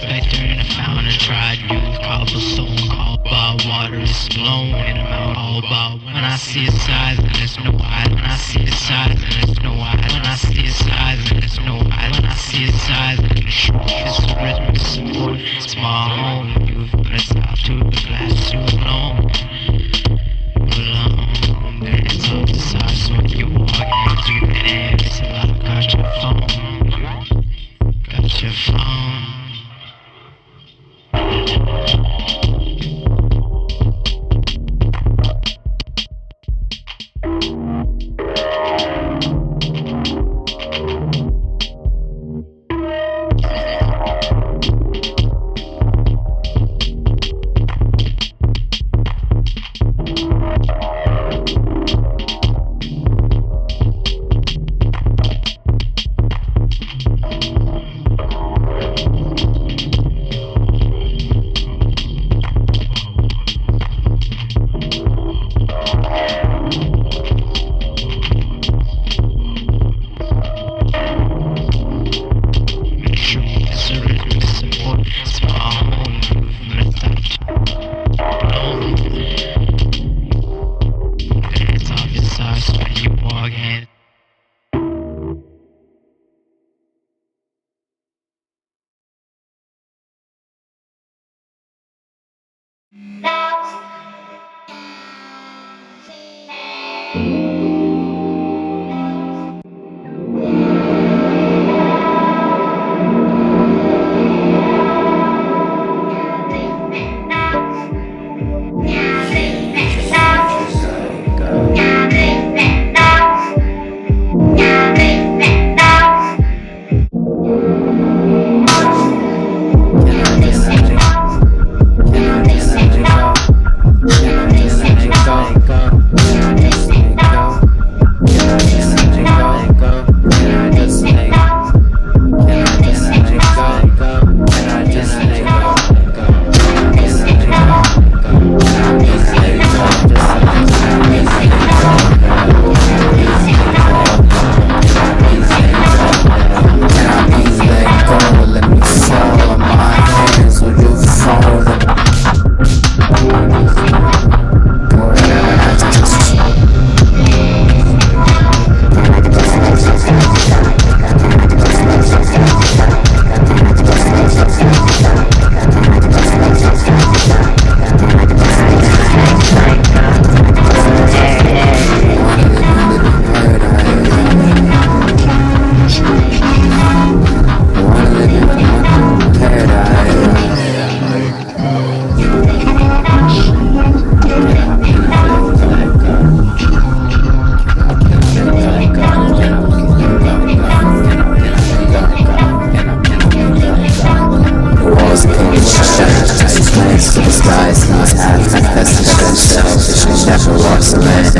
specter in a fountain, tried new cobblestone, all about water is blown in a mouth, all about when I see his eyes and there's no eye, when I see his eyes and there's no eye, when I see his eyes and there's no eye, when I see his eyes and the truth is the rhythm support, it's my home, you've been top to the glass too long, alone, it's all the size when you walk into the air, it's a lot, got your phone, got your phone. Never walks the land.